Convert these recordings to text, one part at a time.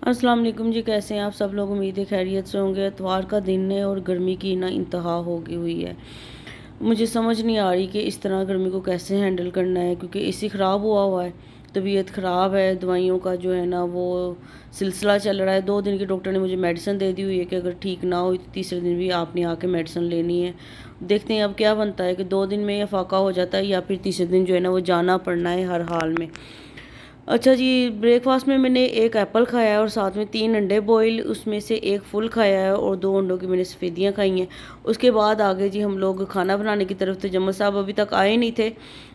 अस्सलाम वालेकुम जी। कैसे हैं आप सब लोग? उम्मीद है खैरियत से होंगे। इतवार का दिन है और गर्मी की ना इंतहा हो गई हुई है। मुझे समझ नहीं आ रही कि इस तरह गर्मी को कैसे हैंडल करना है, क्योंकि एसी ख़राब हुआ है, तबीयत ख़राब है, दवाइयों का जो है ना वो सिलसिला चल रहा है। 2 दिन की डॉक्टर ने मुझे मेडिसिन दे दी हुई है कि अगर ठीक ना हो तो तीसरे दिन भी आपने आके मेडिसिन लेनी है। देखते हैं अब क्या बनता है कि 2 दिन में ये फाका हो जाता है या फिर तीसरे दिन जो है ना वो जाना पड़ना है हर हाल में। अच्छा जी, ब्रेकफास्ट में मैंने एक एप्पल खाया है और साथ में 3 अंडे बॉईल, उसमें से एक फुल खाया है और 2 अंडों की मैंने सफ़ेदियाँ खाई हैं। उसके बाद आगे जी हम लोग खाना बनाने की तरफ थे। जम्मू साहब अभी तक आए नहीं थे।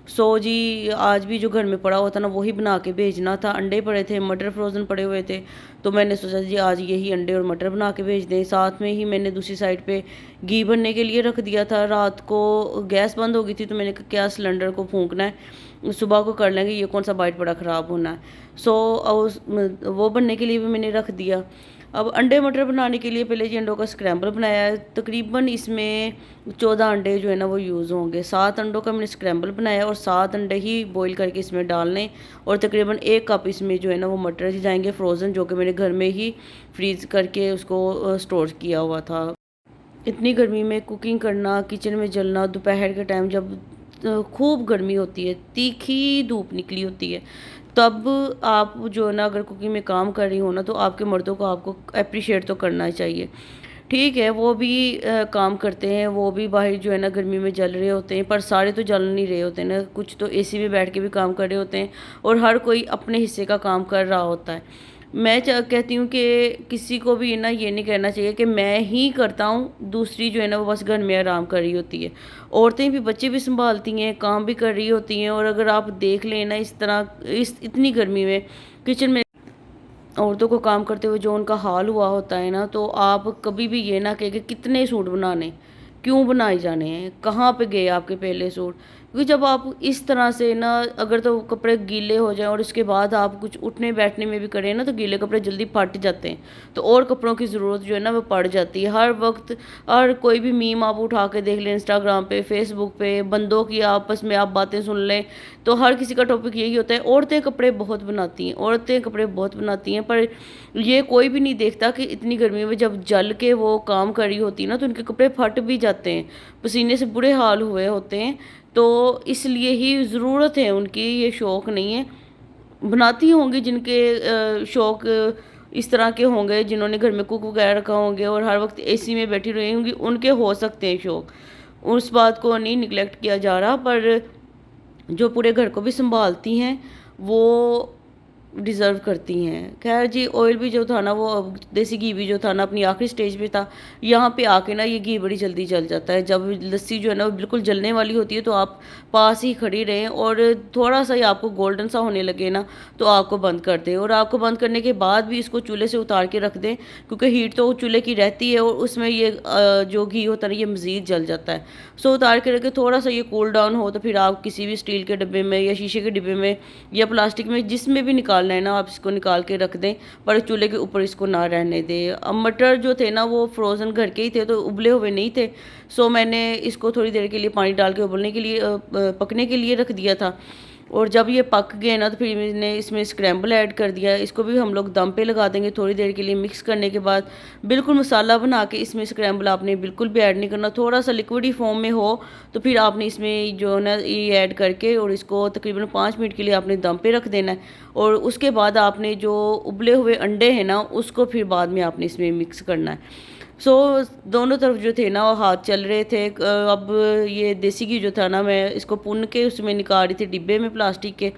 सो जी आज भी जो घर में पड़ा हुआ था ना वही बना के भेजना था। अंडे पड़े थे, मटर फ्रोज़न पड़े हुए थे, तो मैंने सोचा जी आज यही अंडे और मटर बना के भेज दें। साथ में ही मैंने दूसरी साइड पे घी बनने के लिए रख दिया था। रात को गैस बंद हो गई थी तो मैंने कहा क्या सिलेंडर को फूंकना है, सुबह को कर लेंगे, ये कौन सा बाइट बड़ा ख़राब होना है। सो वो बनने के लिए भी मैंने रख दिया। अब अंडे मटर बनाने के लिए पहले जी अंडों का स्क्रैम्बल बनाया है। तकरीबन इसमें 14 अंडे जो है ना वो यूज़ होंगे। 7 अंडों का मैंने स्क्रैम्बल बनाया और 7 अंडे ही बॉईल करके इसमें डालने, और तकरीबन 1 कप इसमें जो है ना वो मटर जाएंगे फ्रोज़न, जो कि मैंने घर में ही फ्रीज़ करके उसको स्टोर किया हुआ था। इतनी गर्मी में कुकिंग करना, किचन में जलना, दोपहर के टाइम जब खूब गर्मी होती है, तीखी धूप निकली होती है, तब आप जो है ना अगर कुकिंग में काम कर रही हो ना तो आपके मर्दों को आपको अप्रिशिएट तो करना ही चाहिए। ठीक है, वो भी काम करते हैं, वो भी बाहर जो है ना गर्मी में जल रहे होते हैं, पर सारे तो जल नहीं रहे होते ना, कुछ तो एसी में बैठ के भी काम कर रहे होते हैं और हर कोई अपने हिस्से का काम कर रहा होता है। मैं कहती हूँ कि किसी को भी ना ये नहीं कहना चाहिए कि मैं ही करता हूँ, दूसरी जो है ना वो बस घर में आराम कर रही होती है। औरतें भी बच्चे भी संभालती हैं, काम भी कर रही होती हैं, और अगर आप देख लें ना इस तरह इस इतनी गर्मी में किचन में औरतों को काम करते हुए जो उनका हाल हुआ होता है ना, तो आप कभी भी ये ना कहें कि कितने सूट बनाने, क्यों बनाए जाने हैं, कहाँ पे गए आपके पहले सूट। क्योंकि जब आप इस तरह से ना अगर तो कपड़े गीले हो जाएं और उसके बाद आप कुछ उठने बैठने में भी करें ना तो गीले कपड़े जल्दी फट जाते हैं, तो और कपड़ों की ज़रूरत जो है ना वो पड़ जाती है हर वक्त। और कोई भी मीम आप उठा के देख लें इंस्टाग्राम पे, फेसबुक पे, बंदों की आपस में आप बातें सुन लें, तो हर किसी का टॉपिक यही होता है, औरतें कपड़े बहुत बनाती हैं, औरतें कपड़े बहुत बनाती हैं। पर ये कोई भी नहीं देखता कि इतनी गर्मी में जब जल के वो काम कर रही होती है ना तो उनके कपड़े फट भी जाते हैं, पसीने से बुरे हाल हुए होते हैं। तो इसलिए ही ज़रूरत है उनकी, ये शौक़ नहीं है। बनाती होंगी जिनके शौक़ इस तरह के होंगे, जिन्होंने घर में कुक वगैरह रखा होंगे और हर वक्त एसी में बैठी रही होंगी, उनके हो सकते हैं शौक़, उस बात को नहीं निगलेक्ट किया जा रहा। पर जो पूरे घर को भी संभालती हैं वो डिज़र्व करती हैं। ख़ैर जी, ऑयल भी जो था ना वो देसी घी भी जो था ना अपनी आखिरी स्टेज पे था। यहाँ पे आके ना ये घी बड़ी जल्दी जल जाता है। जब लस्सी जो है ना वो बिल्कुल जलने वाली होती है तो आप पास ही खड़ी रहें, और थोड़ा-सा ही आपको गोल्डन सा होने लगे ना तो आग को बंद कर दें, और आग को बंद करने के बाद भी इसको चूल्हे से उतार के रख दें, क्योंकि हीट तो चूल्हे की रहती है और उसमें ये जो घी होता है ना ये मज़ीद जल जाता है। सो उतार के रखें, थोड़ा-सा ये कूल डाउन हो तो फिर आप किसी भी स्टील के डिब्बे में या शीशे के डिब्बे में या प्लास्टिक में जिसमें भी निकालना है ना आप इसको निकाल के रख दें, पर चूल्हे के ऊपर इसको ना रहने दें। अब मटर जो थे ना वो फ्रोज़न घर के ही थे, तो उबले हुए नहीं थे। सो मैंने इसको थोड़ी देर के लिए पानी डाल के उबलने के लिए पकने के लिए रख दिया था, और जब ये पक गए ना तो फिर मैंने इसमें स्क्रैम्बल ऐड कर दिया। इसको भी हम लोग दम पे लगा देंगे थोड़ी देर के लिए। मिक्स करने के बाद बिल्कुल मसाला बना के इसमें स्क्रैम्बल आपने बिल्कुल भी ऐड नहीं करना, थोड़ा सा लिक्विडी फॉर्म में हो तो फिर आपने इसमें जो है ना ये ऐड करके और इसको तकरीबन 5 मिनट के लिए आपने दम पे रख देना है, और उसके बाद आपने जो उबले हुए अंडे हैं ना उसको फिर बाद में आपने इसमें मिक्स करना है। सो दोनों तरफ जो थे ना वो हाथ चल रहे थे। अब ये देसी घी जो था ना मैं इसको पुन के उसमें निकाल रही थी डिब्बे में प्लास्टिक के।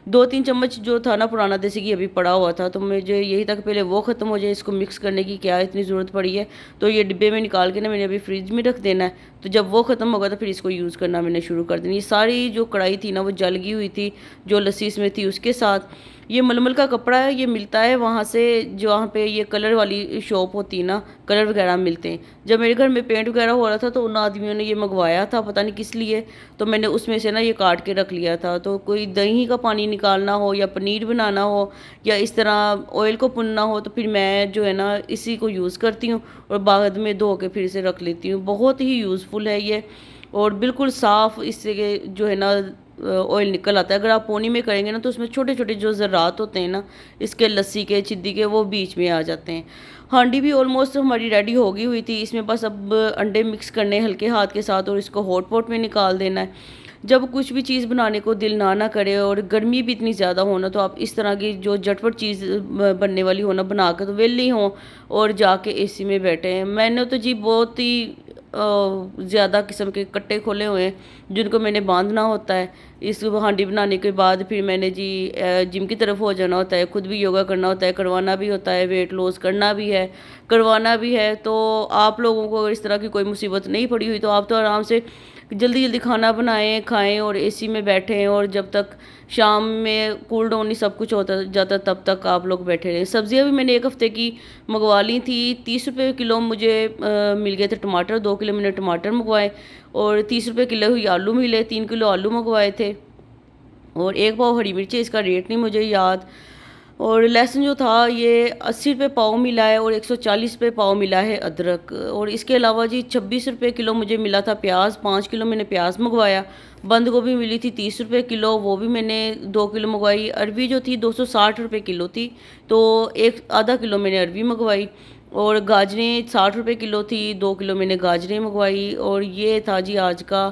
2-3 चम्मच जो था ना पुराना देसी घी अभी पड़ा हुआ था, तो मुझे यही था कि पहले वो ख़त्म हो जाए, इसको मिक्स करने की क्या इतनी ज़रूरत पड़ी है। तो ये डिब्बे में निकाल के ना मैंने अभी फ्रिज में रख देना है, तो जब वो ख़त्म होगा तो फिर इसको यूज़ करना मैंने शुरू कर देनी। ये सारी जो कढ़ाई थी ना वो जल गई हुई थी, जो लस्सी इसमें थी उसके साथ। ये मलमल का कपड़ा है, ये मिलता है वहाँ से जहाँ पे ये कलर वाली शॉप होती है ना, कलर वगैरह मिलते हैं। जब मेरे घर में पेंट वगैरह हो रहा था तो उन आदमियों ने ये मंगवाया था, पता नहीं किस लिए, तो मैंने उसमें से ना ये काट के रख लिया था। तो कोई दही का पानी निकालना हो या पनीर बनाना हो या इस तरह ऑयल को भुनना हो तो फिर मैं जो है ना इसी को यूज़ करती हूँ, और बाद में धो के फिर से रख लेती हूँ। बहुत ही यूज़फुल है ये, और बिल्कुल साफ़ इससे जो है ना ऑयल निकल आता है। अगर आप पोनी में करेंगे ना तो उसमें छोटे छोटे जो ज़र्रात होते हैं ना इसके, लस्सी के, चिद्दी के, वो बीच में आ जाते हैं। हांडी भी ऑलमोस्ट हमारी रेडी हो गई हुई थी। इसमें बस अब अंडे मिक्स करने हल्के हाथ के साथ और इसको हॉट पॉट में निकाल देना है। जब कुछ भी चीज़ बनाने को दिल ना करे और गर्मी भी इतनी ज़्यादा हो ना, तो आप इस तरह की जो झटपट चीज़ बनने वाली हो ना, बना के तो वेले ही हों और जाके एसी में बैठे हैं। मैंने तो जी बहुत ही ज़्यादा किस्म के कट्टे खोले हुए हैं जिनको मैंने बांधना होता है। इस हांडी बनाने के बाद फिर मैंने जी जिम की तरफ हो जाना होता है, खुद भी योगा करना होता है, करवाना भी होता है, वेट लॉस करना भी है, करवाना भी है। तो आप लोगों को अगर इस तरह की कोई मुसीबत नहीं पड़ी हुई तो आप तो आराम से जल्दी जल्दी खाना बनाएं, खाएं और एसी में बैठें, और जब तक शाम में कूल डाउन नहीं सब कुछ होता जाता तब तक आप लोग बैठे रहें। सब्जियां भी मैंने एक हफ़्ते की मंगवा ली थी। 30 रुपये किलो मुझे मिल गए थे टमाटर। 2 किलो मैंने टमाटर मंगवाए और 30 रुपये किलो ही आलू मिले। 3 किलो आलू मंगवाए थे और 1 पाव हरी मिर्ची, इसका रेट नहीं मुझे याद। और लहसुन जो था ये 80 रुपये पाव मिला है और 140 रुपये पाव मिला है अदरक। और इसके अलावा जी 26 रुपये किलो मुझे मिला था प्याज। 5 किलो मैंने प्याज मंगवाया। बंद गोभी मिली थी 30 रुपये किलो, वो भी मैंने 2 किलो मंगवाई। अरबी जो थी 260 रुपये किलो थी, तो एक आधा किलो मैंने अरबी मंगवाई। और गाजरें 60 रुपये किलो थी, 2 किलो मैंने गाजरें मंगवाई। और ये था जी आज का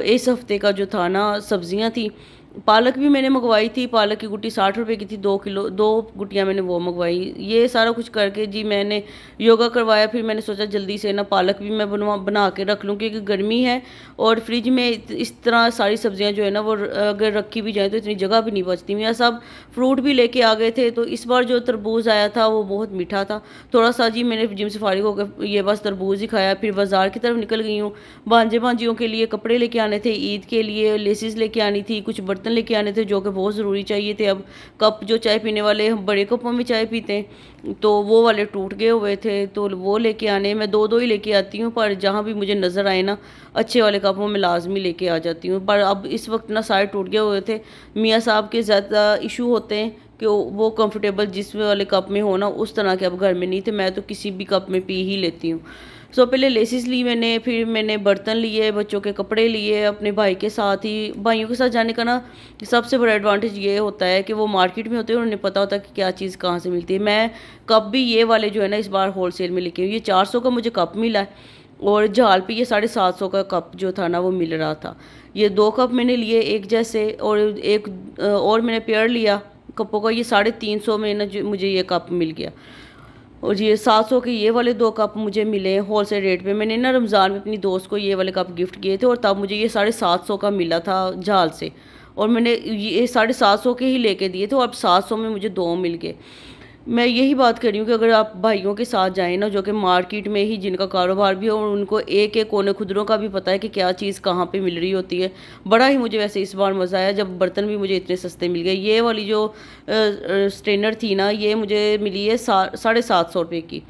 इस हफ्ते का जो था ना सब्जियां थी। पालक भी मैंने मंगवाई थी। पालक की गुट्टी 60 रुपये की थी, 2 किलो 2 गुट्टियाँ मैंने वो मंगवाई। ये सारा कुछ करके जी मैंने योगा करवाया। फिर मैंने सोचा जल्दी से ना पालक भी मैं बना के रख लूँ, क्योंकि गर्मी है और फ्रिज में इस तरह सारी सब्जियां जो है ना वो अगर रखी भी जाए तो इतनी जगह भी नहीं बचती। मैं सब फ्रूट भी लेके आ गए थे। तो इस बार जो तरबूज आया था वो बहुत मीठा था। थोड़ा सा जी मैंने जिम से फारिग होकर ये बस तरबूज ही खाया। फिर बाज़ार की तरफ निकल गई हूँ। भांजे भांजियों के लिए कपड़े लेके आने थे, ईद के लिए लेसिस लेके आनी थी, कुछ बर्तन लेके आने थे जो कि बहुत ज़रूरी चाहिए थे। अब कप जो चाय पीने वाले, हम बड़े कपों में चाय पीते हैं, तो वो वाले टूट गए हुए थे, तो वो लेके आने। मैं दो दो ही लेके आती हूँ, पर जहाँ भी मुझे नज़र आए ना अच्छे वाले कपों में लाजमी लेके आ जाती हूँ। पर अब इस वक्त ना सारे टूट गए हुए थे। मियाँ साहब के ज़्यादा इशू होते हैं कि वो कंफर्टेबल जिस वाले कप में हो ना उस तरह के अब घर में नहीं थे। मैं तो किसी भी कप में पी ही लेती हूँ। सो पहले लेसिस ली मैंने, फिर मैंने बर्तन लिए, बच्चों के कपड़े लिए। अपने भाई के साथ ही, भाइयों के साथ जाने का ना सबसे बड़ा एडवांटेज ये होता है कि वो मार्केट में होते हैं और उन्हें पता होता है कि क्या चीज़ कहाँ से मिलती है। मैं कप भी ये वाले जो है ना इस बार होलसेल में लेके आई। ये 400 का मुझे कप मिला है और झाल पे ये 750 का कप जो था ना वो मिल रहा था। ये 2 कप मैंने लिए एक जैसे, और एक और मैंने पेयर लिया कपों का। ये 350 में ना मुझे ये कप मिल गया। और ये 700 के ये वाले 2 कप मुझे मिले होलसेल रेट पे। मैंने ना रमज़ान में अपनी दोस्त को ये वाले कप गिफ्ट किए थे और तब मुझे ये 750 का मिला था झाल से, और मैंने ये 750 के ही लेके दिए थे और अब 700 में मुझे 2 मिल गए। मैं यही बात कर रही हूँ कि अगर आप भाइयों के साथ जाएँ ना, जो कि मार्केट में ही जिनका कारोबार भी हो और उनको एक एक कोने खुदरों का भी पता है कि क्या चीज़ कहाँ पे मिल रही होती है। बड़ा ही मुझे वैसे इस बार मज़ा आया जब बर्तन भी मुझे इतने सस्ते मिल गए। ये वाली जो स्ट्रेनर थी ना ये मुझे मिली है 750 रुपये की।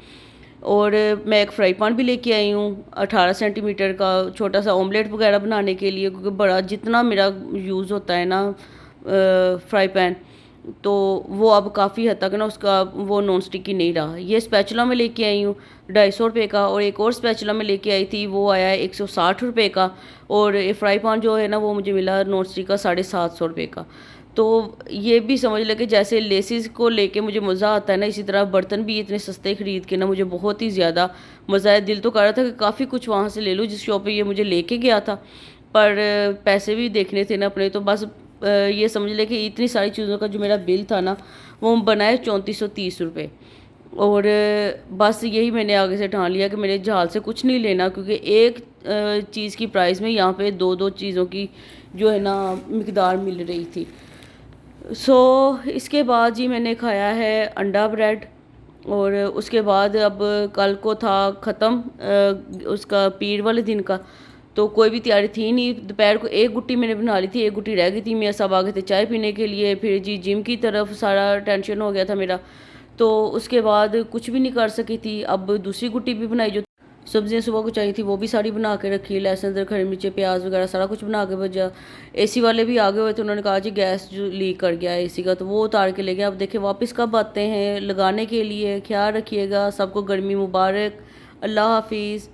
और मैं एक फ्राई पैन भी लेके आई हूँ 18 सेंटीमीटर का, छोटा सा ऑमलेट वगैरह बनाने के लिए, क्योंकि बड़ा जितना मेरा यूज़ होता है ना फ्राई पैन, तो वो अब काफ़ी हद तक ना उसका वो नॉन स्टिकी नहीं रहा। ये स्पैचुला में लेके आई हूँ 250 रुपये का, और एक और स्पैचुला में लेके आई थी वो आया है 160 रुपये का। और ये फ्राई पैन जो है ना वो मुझे मिला नॉन स्टिक का 750 रुपये का। तो ये भी समझ लगे जैसे लेसिस को लेके मुझे मज़ा आता है ना, इसी तरह बर्तन भी इतने सस्ते ख़रीद के ना मुझे बहुत ही ज़्यादा मज़ा आया। दिल तो कर रहा था कि काफ़ी कुछ वहाँ से ले लूँ जिस शॉप पे ये मुझे लेके गया था, पर पैसे भी देखने थे ना अपने। तो बस ये समझ ले कि इतनी सारी चीज़ों का जो मेरा बिल था ना वो बनाए 3430 रुपये। और बस यही मैंने आगे से ठान लिया कि मेरे झाल से कुछ नहीं लेना, क्योंकि एक चीज़ की प्राइस में यहाँ पे दो दो चीज़ों की जो है ना मिकदार मिल रही थी। इसके बाद जी मैंने खाया है अंडा ब्रेड। और उसके बाद अब कल को था ख़त्म उसका पीर वाले दिन का, तो कोई भी तैयारी थी नहीं। दोपहर को एक गुट्टी मैंने बना ली थी, एक गुट्टी रह गई थी। मियाँ साहब आ गए थे चाय पीने के लिए। फिर जी जिम की तरफ सारा टेंशन हो गया था मेरा, तो उसके बाद कुछ भी नहीं कर सकी थी। अब दूसरी गुट्टी भी बनाई, जो सब्जियां सुबह को चाहिए थी वो भी सारी बना के रखी, लहसुन अदरक हरी मिर्ची प्याज वगैरह सारा कुछ बना के भेजा। एसी वाले भी आ गए हुए थे, उन्होंने कहा जी गैस जो लीक कर गया है एसी का, तो वो उतार के ले गए। अब देखिए वापस कब आते हैं लगाने के लिए। ख्याल रखिएगा, सबको गर्मी मुबारक। अल्लाह हाफिज़।